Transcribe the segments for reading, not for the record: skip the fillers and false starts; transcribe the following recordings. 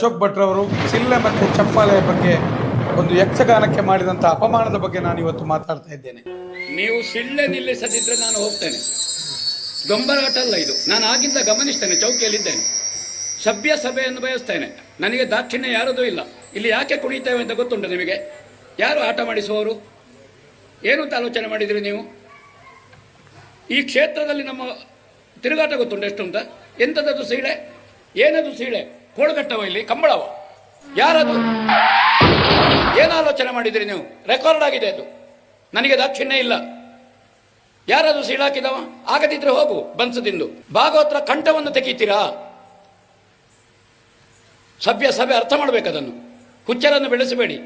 ಅಶೋಕ್ ಭಟ್ರವರು ಸಿಲ್ಲೆ ಮತ್ತು ಚಪ್ಪಾಳೆ ಬಗ್ಗೆ ಒಂದು ಯಕ್ಷಗಾನಕ್ಕೆ ಮಾಡಿದಂಥ ಅಪಮಾನದ ಬಗ್ಗೆ ನಾನು ಇವತ್ತು ಮಾತಾಡ್ತಾ ಇದ್ದೇನೆ. ನೀವು ಸಿಳ್ಳೆ ನಿಲ್ಲಿಸದಿದ್ರೆ ನಾನು ಹೋಗ್ತೇನೆ. ದೊಂಬರಾಟ ಅಲ್ಲ ಇದು. ನಾನು ಆಗಿಂದ ಗಮನಿಸ್ತೇನೆ, ಚೌಕಿಯಲ್ಲಿದ್ದೇನೆ, ಸಭ್ಯ ಸಭೆಯನ್ನು ಬಯಸ್ತೇನೆ. ನನಗೆ ದಾಕ್ಷಿಣ್ಯ ಯಾರದೂ ಇಲ್ಲ. ಇಲ್ಲಿ ಯಾಕೆ ಕುಣಿತೇವೆ ಅಂತ ಗೊತ್ತುಂಟು ನಿಮಗೆ? ಯಾರು ಆಟ ಮಾಡಿಸುವವರು? ಏನು ಅಂತ ಆಲೋಚನೆ ಮಾಡಿದ್ರಿ ನೀವು? ಈ ಕ್ಷೇತ್ರದಲ್ಲಿ ನಮ್ಮ ತಿರುಗಾಟ ಗೊತ್ತುಂಟು ಎಷ್ಟು ಅಂತ? ಎಂಥದ್ದು ಸೀಳೆ? ಏನದು ಸೀಳೆ? ಕೋಳ್ಗಟ್ಟವ ಇಲ್ಲಿ ಕಂಬಳವ? ಯಾರದು? ಏನು ಆಲೋಚನೆ ಮಾಡಿದ್ರಿ ನೀವು? ರೆಕಾರ್ಡ್ ಆಗಿದೆ ಅದು. ನನಗೆ ದಾಕ್ಷಿಣ್ಯ ಇಲ್ಲ. ಯಾರದು ಸೀಳಾಕಿದವ? ಆಗದಿದ್ರೆ ಹೋಗು ಬನ್ಸದಿಂದು. ಭಾಗವತರ ಕಂಠವನ್ನು ತೆಗೀತೀರಾ? ಸಭ್ಯ ಸಭೆ ಅರ್ಥ ಮಾಡಬೇಕದನ್ನು. ಹುಚ್ಚರನ್ನು ಬೆಳೆಸಬೇಡಿ,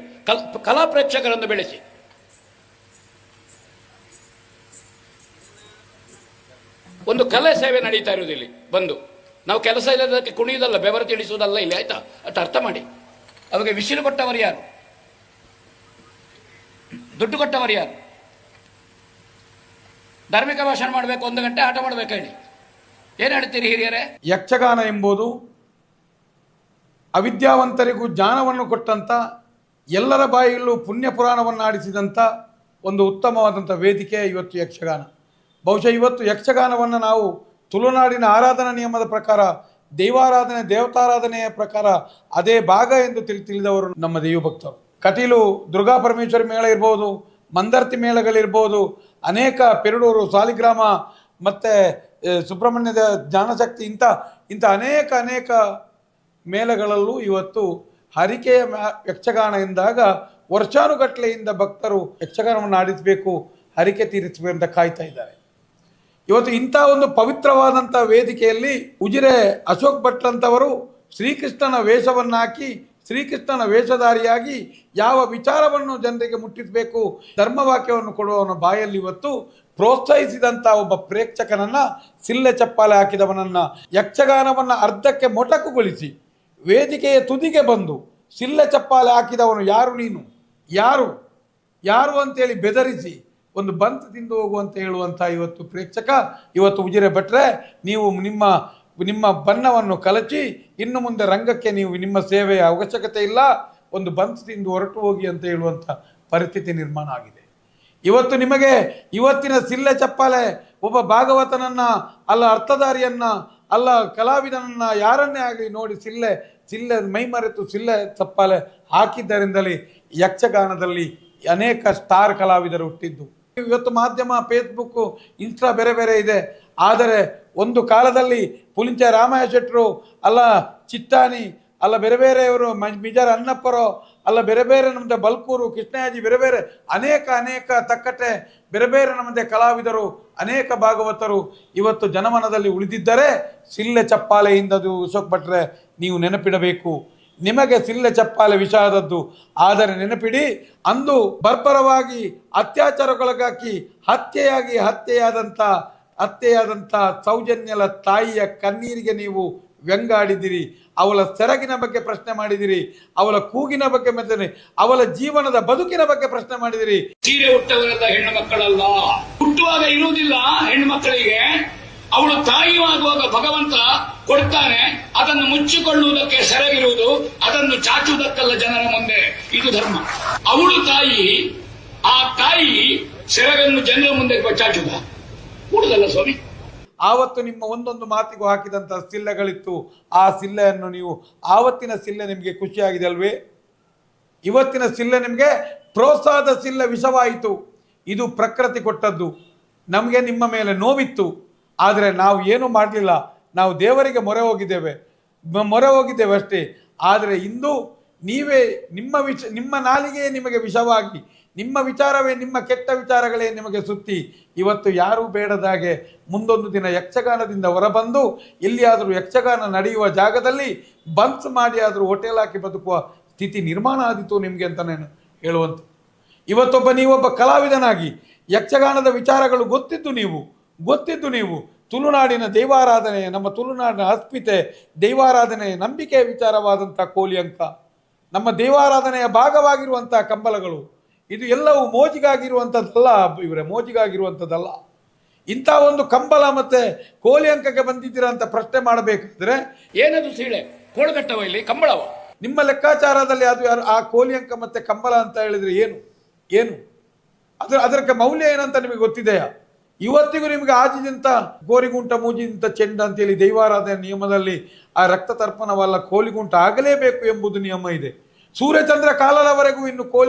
ಕಲಾ ಪ್ರೇಕ್ಷಕರನ್ನು ಬೆಳೆಸಿ. ಒಂದು ಕಲೆ ಸೇವೆ ನಡೀತಾ ಇರುವುದು ಇಲ್ಲಿ ಬಂದು. ನಾವು ಕೆಲಸ ಇಲ್ಲದಕ್ಕೆ ಕುಣಿಯುವುದಲ್ಲ, ಬೆವರು ತಿಳಿಸುವುದಲ್ಲ ಇಲ್ಲಿ, ಆಯ್ತಾ? ಅಷ್ಟು ಅರ್ಥ ಮಾಡಿ. ಅವಾಗ ವಿಸಿಲು ಕೊಟ್ಟವರು ಯಾರು? ದುಡ್ಡು ಕೊಟ್ಟವರು ಯಾರು? ಧಾರ್ಮಿಕ ಭಾಷಣ ಮಾಡಬೇಕು, 1 ಗಂಟೆ ಆಟ ಮಾಡಬೇಕು ಹೇಳಿ. ಏನು ಹೇಳ್ತೀರಿ ಹಿರಿಯರೇ? ಯಕ್ಷಗಾನ ಎಂಬುದು ಅವಿದ್ಯಾವಂತರಿಗೂ ಜ್ಞಾನವನ್ನು ಕೊಟ್ಟಂಥ, ಎಲ್ಲರ ಬಾಯಲ್ಲೂ ಪುಣ್ಯ ಪುರಾಣವನ್ನು ಆಡಿಸಿದಂಥ ಒಂದು ಉತ್ತಮವಾದಂಥ ವೇದಿಕೆ ಇವತ್ತು ಯಕ್ಷಗಾನ. ಬಹುಶಃ ಇವತ್ತು ಯಕ್ಷಗಾನವನ್ನು ನಾವು ತುಳುನಾಡಿನ ಆರಾಧನಾ ನಿಯಮದ ಪ್ರಕಾರ ದೈವಾರಾಧನೆ, ದೇವತಾರಾಧನೆಯ ಪ್ರಕಾರ ಅದೇ ಭಾಗ ಎಂದು ತಿಳಿದವರು ನಮ್ಮ ದೈವಭಕ್ತರು. ಕಟೀಲು ದುರ್ಗಾ ಪರಮೇಶ್ವರಿ ಮೇಳ ಇರ್ಬೋದು, ಮಂದರ್ತಿ ಮೇಳಗಳಿರ್ಬೋದು, ಅನೇಕ ಪೆರಡೂರು ಸಾಲಿಗ್ರಾಮ ಮತ್ತು ಸುಬ್ರಹ್ಮಣ್ಯದ ಜ್ಞಾನಶಕ್ತಿ ಇಂಥ ಅನೇಕ ಮೇಳಗಳಲ್ಲೂ ಇವತ್ತು ಹರಿಕೆಯ ಯಕ್ಷಗಾನ ಎಂದಾಗ ವರ್ಷಾನುಗಟ್ಟಲೆಯಿಂದ ಭಕ್ತರು ಯಕ್ಷಗಾನವನ್ನು ಆಡಿಸಬೇಕು, ಹರಿಕೆ ತೀರಿಸಬೇಕು ಅಂತ ಕಾಯ್ತಾ ಇದ್ದಾರೆ. ಇವತ್ತು ಇಂಥ ಒಂದು ಪವಿತ್ರವಾದಂಥ ವೇದಿಕೆಯಲ್ಲಿ ಉಜಿರೆ ಅಶೋಕ್ ಭಟ್ರಂಥವರು ಶ್ರೀಕೃಷ್ಣನ ವೇಷವನ್ನು ಹಾಕಿ, ಶ್ರೀಕೃಷ್ಣನ ವೇಷಧಾರಿಯಾಗಿ ಯಾವ ವಿಚಾರವನ್ನು ಜನರಿಗೆ ಮುಟ್ಟಿಸಬೇಕು, ಧರ್ಮವಾಕ್ಯವನ್ನು ಕೊಡುವವನ ಬಾಯಲ್ಲಿ ಇವತ್ತು ಪ್ರೋತ್ಸಾಹಿಸಿದಂಥ ಒಬ್ಬ ಪ್ರೇಕ್ಷಕನನ್ನು, ಸಿಲ್ಲೆ ಚಪ್ಪಾಳೆ ಹಾಕಿದವನನ್ನು, ಯಕ್ಷಗಾನವನ್ನು ಅರ್ಧಕ್ಕೆ ಮೊಟಕುಗೊಳಿಸಿ ವೇದಿಕೆಯ ತುದಿಗೆ ಬಂದು ಸಿಲ್ಲೆ ಚಪ್ಪಾಳೆ ಹಾಕಿದವನು ಯಾರು? ನೀನು ಯಾರು ಅಂತೇಳಿ ಬೆದರಿಸಿ ಒಂದು ಬಂತು ತಿಂದು ಹೋಗುವಂತ ಹೇಳುವಂಥ ಇವತ್ತು ಪ್ರೇಕ್ಷಕ, ಇವತ್ತು ಉಜಿರೆ ಭಟ್ರೆ, ನೀವು ನಿಮ್ಮ ಬಣ್ಣವನ್ನು ಕಲಚಿ ಇನ್ನು ಮುಂದೆ ರಂಗಕ್ಕೆ ನೀವು ನಿಮ್ಮ ಸೇವೆಯ ಅವಶ್ಯಕತೆ ಇಲ್ಲ, ಒಂದು ಬಂತು ತಿಂದು ಹೊರಟು ಹೋಗಿ ಅಂತ ಹೇಳುವಂಥ ಪರಿಸ್ಥಿತಿ ನಿರ್ಮಾಣ ಆಗಿದೆ. ಇವತ್ತು ನಿಮಗೆ ಇವತ್ತಿನ ಸಿಲ್ಲೆ ಚಪ್ಪಾಳೆ ಒಬ್ಬ ಭಾಗವತನನ್ನ ಅಲ್ಲ, ಅರ್ಥಧಾರಿಯನ್ನ ಅಲ್ಲ, ಕಲಾವಿದನನ್ನ ಯಾರನ್ನೇ ಆಗಲಿ ನೋಡಿ ಸಿಲ್ಲೆ ಮೈ ಮರೆತು ಸಿಲ್ಲೆ ಚಪ್ಪಾಳೆ ಹಾಕಿದ್ದರಿಂದಲೇ ಯಕ್ಷಗಾನದಲ್ಲಿ ಅನೇಕ ಸ್ಟಾರ್ ಕಲಾವಿದರು ಹುಟ್ಟಿದ್ದು. ಇವತ್ತು ಮಾಧ್ಯಮ, ಫೇಸ್ಬುಕ್ಕು, ಇನ್ಸ್ಟಾ ಬೇರೆ ಇದೆ. ಆದರೆ ಒಂದು ಕಾಲದಲ್ಲಿ ಪುಲಿಂಚ ರಾಮಯ್ಯ ಶೆಟ್ಟರು ಅಲ್ಲ, ಚಿತ್ತಾನಿ ಅಲ್ಲ, ಬೇರೆಯವರು ಮಿಜಾರ್ ಅನ್ನಪ್ಪರೋ ಅಲ್ಲ, ಬೇರೆ ನಮ್ಮದೇ ಬಲ್ಕೂರು ಕೃಷ್ಣಯಾಜಿ, ಬೇರೆ ಅನೇಕ ತಕ್ಕಟ್ಟೆ ಬೇರೆ ನಮ್ಮದೇ ಕಲಾವಿದರು, ಅನೇಕ ಭಾಗವತರು ಇವತ್ತು ಜನಮನದಲ್ಲಿ ಉಳಿದಿದ್ದರೆ ಸಿಲ್ಲೆ ಚಪ್ಪಾಳೆಯಿಂದದು. ಅಶೋಕ್ ಭಟ್ರೆ, ನೀವು ನೆನಪಿಡಬೇಕು, ನಿಮಗೆ ಸಿಲ್ಲೆ ಚಪ್ಪಾಳೆ ವಿಷಾದದ್ದು. ಆದರೆ ನೆನಪಿಡಿ, ಅಂದು ಬರ್ಬರವಾಗಿ ಅತ್ಯಾಚಾರಗೊಳಗಾಕಿ ಹತ್ಯೆಯಾದಂಥ ಸೌಜನ್ಯಲ ತಾಯಿಯ ಕಣ್ಣೀರಿಗೆ ನೀವು ವ್ಯಂಗಾಡಿದಿರಿ. ಅವಳ ಸೆರಗಿನ ಬಗ್ಗೆ ಪ್ರಶ್ನೆ ಮಾಡಿದಿರಿ, ಅವಳ ಕೂಗಿನ ಬಗ್ಗೆ ಮಾತಾಡಿ, ಅವಳ ಜೀವನದ ಬದುಕಿನ ಬಗ್ಗೆ ಪ್ರಶ್ನೆ ಮಾಡಿದಿರಿ. ಸೀರೆ ಹುಟ್ಟವರೆಲ್ಲ ಹೆಣ್ಣು ಮಕ್ಕಳಲ್ಲ, ಹುಟ್ಟುವಾಗ ಇರುವುದಿಲ್ಲ ಹೆಣ್ಣು ಮಕ್ಕಳಿಗೆ. ಅವಳು ತಾಯಿಯಾಗುವಾಗ ಭಗವಂತ ಕೊಡ್ತಾನೆ, ಅದನ್ನು ಮುಚ್ಚಿಕೊಳ್ಳುವುದಕ್ಕೆ ಸೆರಗಿರುವುದು, ಅದನ್ನು ಚಾಚುವುದಕ್ಕಲ್ಲ ಜನರ ಮುಂದೆ. ಇದು ಧರ್ಮ. ಅವಳು ತಾಯಿ, ಆ ತಾಯಿ ಸೆರಗನ್ನು ಜನರ ಮುಂದೆ ಚಾಚುದ ಕೂಡುದಲ್ಲ ಸ್ವಾಮಿ. ಆವತ್ತು ನಿಮ್ಮ ಒಂದೊಂದು ಮಾತಿಗೂ ಹಾಕಿದಂಥ ಸಿಲ್ಲೆಗಳಿತ್ತು. ಆ ಸಿಲ್ಲೆಯನ್ನು ನೀವು, ಆವತ್ತಿನ ಸಿಲ್ಲೆ ನಿಮಗೆ ಖುಷಿಯಾಗಿದೆ ಅಲ್ವೇ? ಇವತ್ತಿನ ಸಿಲ್ಲೆ ನಿಮಗೆ ಪ್ರೋತ್ಸಾಹದ ಸಿಲ್ಲೆ ವಿಷವಾಯಿತು. ಇದು ಪ್ರಕೃತಿ ಕೊಟ್ಟದ್ದು. ನಮಗೆ ನಿಮ್ಮ ಮೇಲೆ ನೋವಿತ್ತು, ಆದರೆ ನಾವು ಏನೂ ಮಾಡಲಿಲ್ಲ. ನಾವು ದೇವರಿಗೆ ಮೊರೆ ಹೋಗಿದ್ದೇವೆ ಅಷ್ಟೇ. ಆದರೆ ಇಂದು ನೀವೇ ನಿಮ್ಮ ನಾಲಿಗೆಯೇ ನಿಮಗೆ ವಿಷವಾಗಿ, ನಿಮ್ಮ ವಿಚಾರವೇ, ನಿಮ್ಮ ಕೆಟ್ಟ ವಿಚಾರಗಳೇ ನಿಮಗೆ ಸುತ್ತಿ ಇವತ್ತು ಯಾರೂ ಬೇಡದಾಗೆ ಮುಂದೊಂದು ದಿನ ಯಕ್ಷಗಾನದಿಂದ ಹೊರಬಂದು ಎಲ್ಲಿಯಾದರೂ ಯಕ್ಷಗಾನ ನಡೆಯುವ ಜಾಗದಲ್ಲಿ ಬನ್ಸ್ ಮಾಡಿ ಆದರೂ ಹೋಟೆಲ್ ಹಾಕಿ ಬದುಕುವ ಸ್ಥಿತಿ ನಿರ್ಮಾಣ ಆದಿತು ನಿಮಗೆ ಅಂತ ನಾನು ಹೇಳುವಂಥ. ನೀವೊಬ್ಬ ಕಲಾವಿದನಾಗಿ ಯಕ್ಷಗಾನದ ವಿಚಾರಗಳು ಗೊತ್ತಿದ್ದು ನೀವು ತುಳುನಾಡಿನ ದೈವಾರಾಧನೆ, ನಮ್ಮ ತುಳುನಾಡಿನ ಅಸ್ಮಿತೆ, ದೈವಾರಾಧನೆ, ನಂಬಿಕೆಯ ವಿಚಾರವಾದಂಥ ಕೋಲಿ ಅಂಕ, ನಮ್ಮ ದೈವಾರಾಧನೆಯ ಭಾಗವಾಗಿರುವಂಥ ಕಂಬಲಗಳು, ಇದು ಎಲ್ಲವೂ ಮೋಜಿಗಾಗಿರುವಂಥದ್ದಲ್ಲ. ಇಂಥ ಒಂದು ಕಂಬಲ ಮತ್ತೆ ಕೋಲಿ ಅಂಕಕ್ಕೆ ಬಂದಿದ್ದೀರಾ ಅಂತ ಪ್ರಶ್ನೆ ಮಾಡಬೇಕಾದ್ರೆ ಏನದು ಸೀಳೆ? ಕೋಳ್ಗಟ್ಟವ ಇಲ್ಲಿ ಕಂಬಳವ? ನಿಮ್ಮ ಲೆಕ್ಕಾಚಾರದಲ್ಲಿ ಅದು ಆ ಕೋಲಿ ಅಂಕ ಮತ್ತು ಕಂಬಳ ಅಂತ ಹೇಳಿದರೆ ಏನು ಅದಕ್ಕೆ ಮೌಲ್ಯ ಏನಂತ ನಿಮಗೆ ಗೊತ್ತಿದೆಯಾ? ಇವತ್ತಿಗೂ ನಿಮಗೆ ಆಜಿದಂತ ಗೋರಿಗುಂಟ ಮೂಜಿದಂತ ಚೆಂಡ ಅಂತೇಳಿ ದೈವಾರಾಧನೆ ನಿಯಮದಲ್ಲಿ ಆ ರಕ್ತ ತರ್ಪಣವಲ್ಲ, ಕೋಲಿಗುಂಟ ಆಗಲೇಬೇಕು ಎಂಬುದು ನಿಯಮ ಇದೆ. ಸೂರ್ಯಚಂದ್ರ ಕಾಲದವರೆಗೂ ಇನ್ನು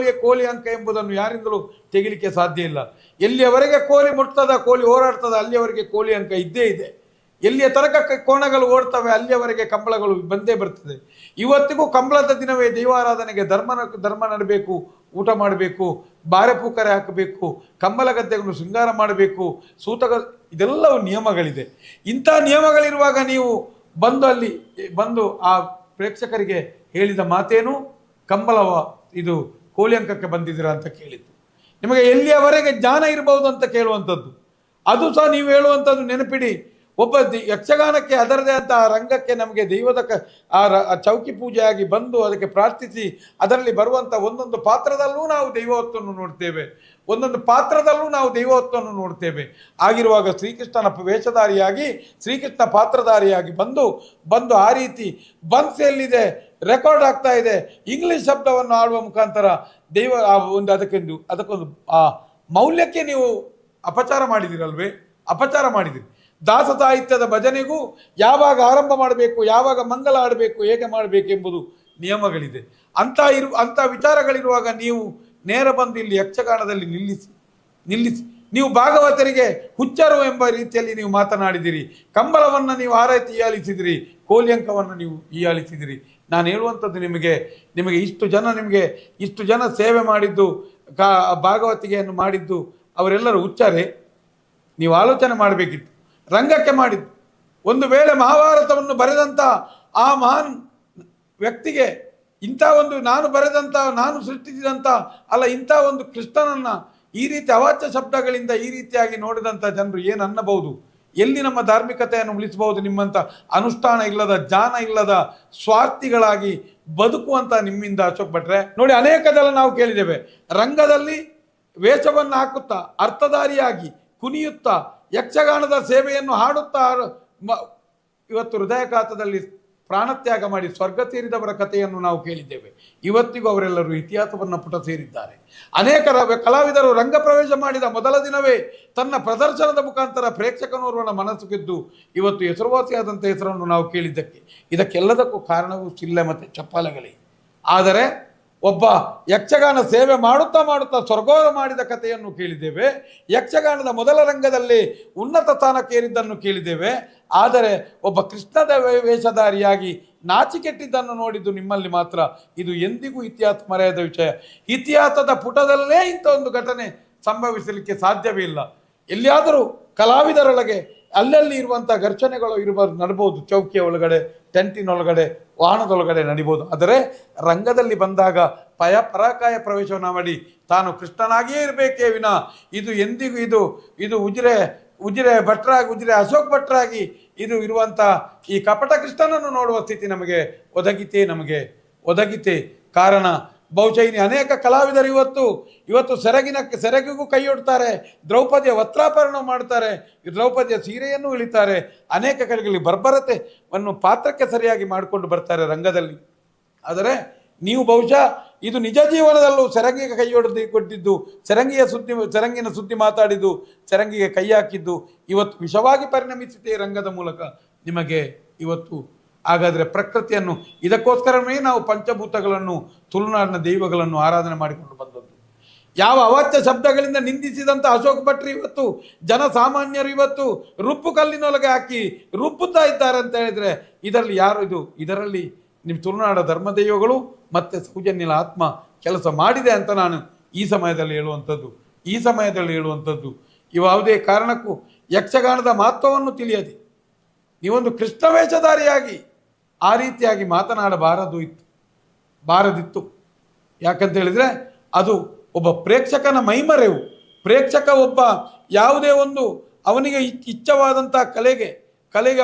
ಕೋಲಿ ಅಂಕ ಎಂಬುದನ್ನು ಯಾರಿಂದಲೂ ತೆಗಿಲಿಕ್ಕೆ ಸಾಧ್ಯ ಇಲ್ಲ. ಎಲ್ಲಿಯವರೆಗೆ ಕೋಲಿ ಮುಟ್ತದ, ಕೋಲಿ ಹೋರಾಡ್ತದ, ಅಲ್ಲಿಯವರೆಗೆ ಕೋಲಿ ಅಂಕ ಇದ್ದೇ ಇದೆ. ಎಲ್ಲಿಯ ತನಕ ಕೋಣಗಳು ಓಡ್ತವೆ ಅಲ್ಲಿಯವರೆಗೆ ಕಂಬಳಗಳು ಬಂದೇ ಬರ್ತದೆ. ಇವತ್ತಿಗೂ ಕಂಬಳದ ದಿನವೇ ದೈವಾರಾಧನೆಗೆ ಧರ್ಮ ನಡಬೇಕು, ಊಟ ಮಾಡಬೇಕು, ಬಾರೆ ಪೂಕರೆ ಹಾಕಬೇಕು, ಕಂಬಳ ಗದ್ದೆಗಳನ್ನು ಶೃಂಗಾರ ಮಾಡಬೇಕು, ಇದೆಲ್ಲವೂ ನಿಯಮಗಳಿದೆ. ಇಂಥ ನಿಯಮಗಳಿರುವಾಗ ನೀವು ಬಂದು ಆ ಪ್ರೇಕ್ಷಕರಿಗೆ ಹೇಳಿದ ಮಾತೇನು? ಕಂಬಳವ ಇದು ಕೋಲಿ ಅಂಕಕ್ಕೆ ಬಂದಿದ್ದೀರಾ ಅಂತ ಕೇಳಿದ್ದು. ನಿಮಗೆ ಎಲ್ಲಿಯವರೆಗೆ ಜ್ಞಾನ ಇರಬಹುದು ಅಂತ ಕೇಳುವಂಥದ್ದು. ಅದು ಸಹ ನೀವು ಹೇಳುವಂಥದ್ದು ನೆನಪಿಡಿ. ಒಬ್ಬ ಯಕ್ಷಗಾನಕ್ಕೆ ಅದರದೇ ಅಂತ ಆ ರಂಗಕ್ಕೆ ನಮಗೆ ದೈವದ ಚೌಕಿ ಪೂಜೆಯಾಗಿ ಬಂದು ಅದಕ್ಕೆ ಪ್ರಾರ್ಥಿಸಿ ಅದರಲ್ಲಿ ಬರುವಂಥ ಒಂದೊಂದು ಪಾತ್ರದಲ್ಲೂ ನಾವು ದೈವತ್ವವನ್ನು ನೋಡ್ತೇವೆ, ಒಂದೊಂದು ಪಾತ್ರದಲ್ಲೂ ನಾವು ದೈವತ್ವವನ್ನು ನೋಡ್ತೇವೆ. ಆಗಿರುವಾಗ ಶ್ರೀಕೃಷ್ಣನ ವೇಷಧಾರಿಯಾಗಿ ಶ್ರೀಕೃಷ್ಣ ಪಾತ್ರಧಾರಿಯಾಗಿ ಬಂದು ಆ ರೀತಿ ಎಲ್ಲಿದೆ ರೆಕಾರ್ಡ್ ಆಗ್ತಾ ಇದೆ, ಇಂಗ್ಲಿಷ್ ಶಬ್ದವನ್ನು ಆಡುವ ಮುಖಾಂತರ ದೈವ ಅದಕ್ಕೊಂದು ಆ ಮೌಲ್ಯಕ್ಕೆ ನೀವು ಅಪಚಾರ ಮಾಡಿದಿರಿ. ದಾಸ ಸಾಹಿತ್ಯದ ಭಜನೆಗೂ ಯಾವಾಗ ಆರಂಭ ಮಾಡಬೇಕು, ಯಾವಾಗ ಮಂಗಲ ಆಡಬೇಕು, ಹೇಗೆ ಮಾಡಬೇಕು ಎಂಬುದು ನಿಯಮಗಳಿದೆ. ಅಂಥ ವಿಚಾರಗಳಿರುವಾಗ ನೀವು ನೇರ ಬಂದು ಇಲ್ಲಿ ಯಕ್ಷಗಾನದಲ್ಲಿ ನಿಲ್ಲಿಸಿ ನೀವು ಭಾಗವತರಿಗೆ ಹುಚ್ಚರು ಎಂಬ ರೀತಿಯಲ್ಲಿ ನೀವು ಮಾತನಾಡಿದಿರಿ. ಕಂಬಳವನ್ನು ನೀವು ಆರೈತಿ ಹೀಯಾಳಿಸಿದಿರಿ, ಕೋಲಿ ಅಂಕವನ್ನು ನೀವು ಹೀಯಾಳಿಸಿದಿರಿ. ನಾನು ಹೇಳುವಂಥದ್ದು ನಿಮಗೆ ಇಷ್ಟು ಜನ ಸೇವೆ ಮಾಡಿದ್ದು, ಭಾಗವತಿಗೆಯನ್ನು ಮಾಡಿದ್ದು ಅವರೆಲ್ಲರೂ ಹುಚ್ಚರೇ? ನೀವು ಆಲೋಚನೆ ಮಾಡಬೇಕಿತ್ತು. ರಂಗಕ್ಕೆ ಮಾಡಿದ್ದು. ಒಂದು ವೇಳೆ ಮಹಾಭಾರತವನ್ನು ಬರೆದಂಥ ಆ ಮಹಾನ್ ವ್ಯಕ್ತಿಗೆ ಇಂಥ ಒಂದು ನಾನು ಸೃಷ್ಟಿಸಿದಂಥ ಇಂಥ ಒಂದು ಕೃಷ್ಣನನ್ನು ಈ ರೀತಿ ಅವಾಚ್ಯ ಶಬ್ದಗಳಿಂದ ಈ ರೀತಿಯಾಗಿ ನೋಡಿದಂಥ ಜನರು ಏನು ಅನ್ನಬಹುದು? ಎಲ್ಲಿ ನಮ್ಮ ಧಾರ್ಮಿಕತೆಯನ್ನು ಉಳಿಸಬಹುದು? ನಿಮ್ಮಂಥ ಅನುಷ್ಠಾನ ಇಲ್ಲದ, ಜ್ಞಾನ ಇಲ್ಲದ ಸ್ವಾರ್ಥಿಗಳಾಗಿ ಬದುಕುವಂಥ ನಿಮ್ಮಿಂದ ಅಶೋಕ್ ಭಟ್ರೆ ನೋಡಿ. ಅನೇಕ ಜನ ನಾವು ಕೇಳಿದ್ದೇವೆ, ರಂಗದಲ್ಲಿ ವೇಷವನ್ನು ಹಾಕುತ್ತಾ ಅರ್ಥಧಾರಿಯಾಗಿ ಕುಣಿಯುತ್ತಾ ಯಕ್ಷಗಾನದ ಸೇವೆಯನ್ನು ಹಾಡುತ್ತಾ ಇವತ್ತು ಹೃದಯಘಾತದಲ್ಲಿ ಪ್ರಾಣತ್ಯಾಗ ಮಾಡಿ ಸ್ವರ್ಗ ಸೇರಿದವರ ಕಥೆಯನ್ನು ನಾವು ಕೇಳಿದ್ದೇವೆ. ಇವತ್ತಿಗೂ ಅವರೆಲ್ಲರೂ ಇತಿಹಾಸವನ್ನು ಪುಟ ಸೇರಿದ್ದಾರೆ. ಅನೇಕ ಕಲಾವಿದರು ರಂಗ ಪ್ರವೇಶ ಮಾಡಿದ ಮೊದಲ ದಿನವೇ ತನ್ನ ಪ್ರದರ್ಶನದ ಮುಖಾಂತರ ಪ್ರೇಕ್ಷಕನೋರ್ವನ ಮನಸ್ಸು ಗೆದ್ದು ಇವತ್ತು ಹೆಸರುವಾಸಿಯಾದಂಥ ಹೆಸರನ್ನು ನಾವು ಕೇಳಿದ್ದಕ್ಕೆ ಇದಕ್ಕೆಲ್ಲದಕ್ಕೂ ಕಾರಣವೂ ಚಿಲ್ಲೆ ಮತ್ತು ಚಪ್ಪಾಲೆಗಳೇ. ಆದರೆ ಒಬ್ಬ ಯಕ್ಷಗಾನ ಸೇವೆ ಮಾಡುತ್ತಾ ಸ್ವರ್ಗೋರ ಮಾಡಿದ ಕಥೆಯನ್ನು ಕೇಳಿದ್ದೇವೆ. ಯಕ್ಷಗಾನದ ಮೊದಲ ರಂಗದಲ್ಲಿ ಉನ್ನತ ಸ್ಥಾನಕ್ಕೇರಿದ್ದನ್ನು ಕೇಳಿದ್ದೇವೆ. ಆದರೆ ಒಬ್ಬ ಕೃಷ್ಣದ ವೇಷಧಾರಿಯಾಗಿ ನಾಚಿಕೆಟ್ಟಿದ್ದನ್ನು ನೋಡಿದ್ದು ನಿಮ್ಮಲ್ಲಿ ಮಾತ್ರ. ಇದು ಎಂದಿಗೂ ಇತಿಹಾಸ ಮರೆಯದ ವಿಷಯ. ಇತಿಹಾಸದ ಪುಟದಲ್ಲೇ ಇಂಥ ಒಂದು ಘಟನೆ ಸಂಭವಿಸಲಿಕ್ಕೆ ಸಾಧ್ಯವೇ ಇಲ್ಲ. ಎಲ್ಲಿಯಾದರೂ ಕಲಾವಿದರೊಳಗೆ ಅಲ್ಲಲ್ಲಿ ಇರುವಂಥ ಘರ್ಷಣೆಗಳು ನಡಬಹುದು, ಚೌಕಿಯ ಒಳಗಡೆ, ಟೆಂಟಿನೊಳಗಡೆ, ವಾಹನದೊಳಗಡೆ ನಡಿಬೋದು. ಆದರೆ ರಂಗದಲ್ಲಿ ಬಂದಾಗ ಪರಾಕಾಯ ಪ್ರವೇಶವನ್ನು ಮಾಡಿ ತಾನು ಕೃಷ್ಣನಾಗಿಯೇ ಇರಬೇಕೇ ವಿನ ಇದು ಎಂದಿಗೂ ಇದು ಉಜಿರೆ ಅಶೋಕ್ ಭಟ್ರಾಗಿ ಇದು ಇರುವಂಥ ಈ ಕಪಟ ಕೃಷ್ಣನನ್ನು ನೋಡುವ ಸ್ಥಿತಿ ನಮಗೆ ಒದಗಿತೆ. ಕಾರಣ ಬಹುಶಃ ಇನ್ನು ಅನೇಕ ಕಲಾವಿದರು ಇವತ್ತು ಸೆರಗಿಗೂ ಕೈಯೊಡ್ತಾರೆ, ದ್ರೌಪದಿಯ ವಸ್ತ್ರಾಪರಣ ಮಾಡ್ತಾರೆ, ದ್ರೌಪದಿಯ ಸೀರೆಯನ್ನು ಇಳಿತಾರೆ, ಅನೇಕ ಕಡೆಗಳಲ್ಲಿ ಬರ್ಬರತೆಯನ್ನು ಪಾತ್ರಕ್ಕೆ ಸರಿಯಾಗಿ ಮಾಡಿಕೊಂಡು ಬರ್ತಾರೆ ರಂಗದಲ್ಲಿ. ಆದರೆ ನೀವು ಬಹುಶಃ ಇದು ನಿಜ ಜೀವನದಲ್ಲೂ ಸೆರಂಗಿಗೆ ಕೊಟ್ಟಿದ್ದು, ಸೆರಂಗಿನ ಸುದ್ದಿ ಮಾತಾಡಿದ್ದು, ಸೆರಂಗಿಗೆ ಕೈ ಹಾಕಿದ್ದು ಇವತ್ತು ವಿಷವಾಗಿ ಪರಿಣಮಿಸಿದೆ ರಂಗದ ಮೂಲಕ ನಿಮಗೆ ಇವತ್ತು. ಹಾಗಾದರೆ ಪ್ರಕೃತಿಯನ್ನು ಇದಕ್ಕೋಸ್ಕರವೇ ನಾವು ಪಂಚಭೂತಗಳನ್ನು, ತುಳುನಾಡಿನ ದೈವಗಳನ್ನು ಆರಾಧನೆ ಮಾಡಿಕೊಂಡು ಬಂದದ್ದು. ಯಾವ ಅವಾಚ್ಯ ಶಬ್ದಗಳಿಂದ ನಿಂದಿಸಿದಂಥ ಅಶೋಕ್ ಭಟ್ರು ಇವತ್ತು ಜನಸಾಮಾನ್ಯರು ಇವತ್ತು ರುಪ್ಪು ಕಲ್ಲಿನೊಳಗೆ ಹಾಕಿ ರುಪ್ಪುತ್ತಾ ಇದ್ದಾರೆ ಅಂತ ಹೇಳಿದರೆ ಇದರಲ್ಲಿ ನಿಮ್ಮ ತುಳುನಾಡ ಧರ್ಮದೈವಗಳು ಮತ್ತು ಸೌಜನ್ಯಲ ಆತ್ಮ ಕೆಲಸ ಮಾಡಿದೆ ಅಂತ ನಾನು ಈ ಸಮಯದಲ್ಲಿ ಹೇಳುವಂಥದ್ದು. ಯಾವುದೇ ಕಾರಣಕ್ಕೂ ಯಕ್ಷಗಾನದ ಮಹತ್ವವನ್ನು ತಿಳಿಯದೆ ನೀವೊಂದು ಕೃಷ್ಣ ವೇಷಧಾರಿಯಾಗಿ ಆ ರೀತಿಯಾಗಿ ಬಾರದಿತ್ತು. ಯಾಕಂತ ಹೇಳಿದರೆ ಅದು ಒಬ್ಬ ಪ್ರೇಕ್ಷಕನ ಮೈಮರೆವು. ಪ್ರೇಕ್ಷಕ ಒಬ್ಬ ಯಾವುದೇ ಒಂದು ಅವನಿಗೆ ಇಚ್ಛವಾದಂಥ ಕಲೆಗೆ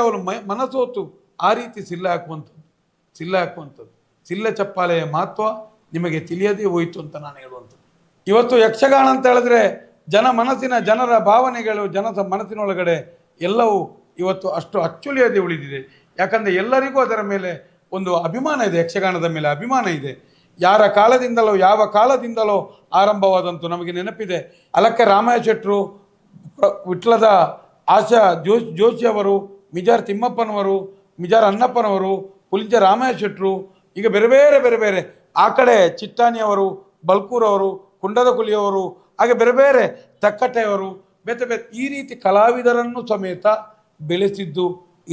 ಅವನು ಮನಸೋತು ಆ ರೀತಿ ಸಿಲ್ಲ ಹಾಕುವಂಥದ್ದು ಸಿಲ್ಲ ಚಪ್ಪಾಲೆಯ ಮಹತ್ವ ನಿಮಗೆ ತಿಳಿಯದೇ ಹೋಯಿತು ಅಂತ ನಾನು ಹೇಳುವಂಥದ್ದು. ಇವತ್ತು ಯಕ್ಷಗಾನ ಅಂತ ಹೇಳಿದ್ರೆ ಜನರ ಭಾವನೆಗಳು, ಮನಸ್ಸಿನೊಳಗಡೆ ಎಲ್ಲವೂ ಇವತ್ತು ಅಷ್ಟು ಅಚ್ಚುಲಿಯದೆ ಉಳಿದಿದೆ. ಯಾಕಂದರೆ ಎಲ್ಲರಿಗೂ ಅದರ ಮೇಲೆ ಒಂದು ಅಭಿಮಾನ ಇದೆ, ಯಕ್ಷಗಾನದ ಮೇಲೆ ಅಭಿಮಾನ ಇದೆ. ಯಾರ ಕಾಲದಿಂದಲೋ ಯಾವ ಕಾಲದಿಂದಲೋ ಆರಂಭವಾದಂತು ನಮಗೆ ನೆನಪಿದೆ. ಅಲಕ್ಕೆ ರಾಮಯ್ಯ ಶೆಟ್ಟರು, ವಿಟ್ಲದ ಆಶಾ ಜೋಶಿಯವರು, ಮಿಜಾರ್ ತಿಮ್ಮಪ್ಪನವರು, ಮಿಜಾರ್ ಅನ್ನಪ್ಪನವರು, ಪುಲಿಂಜ ರಾಮಯ್ಯ ಶೆಟ್ಟರು, ಈಗ ಬೇರೆ ಬೇರೆ ಬೇರೆ ಬೇರೆ ಆ ಕಡೆ ಚಿಟ್ಟಾಣಿಯವರು, ಬಲ್ಕೂರವರು, ಕುಂಡದ ಕುಲಿಯವರು, ಹಾಗೆ ಬೇರೆ ಬೇರೆ ತಕ್ಕಟ್ಟೆಯವರು, ಬೇತೆ ಬೇರೆ ಈ ರೀತಿ ಕಲಾವಿದರನ್ನು ಸಮೇತ ಬೆಳೆಸಿದ್ದು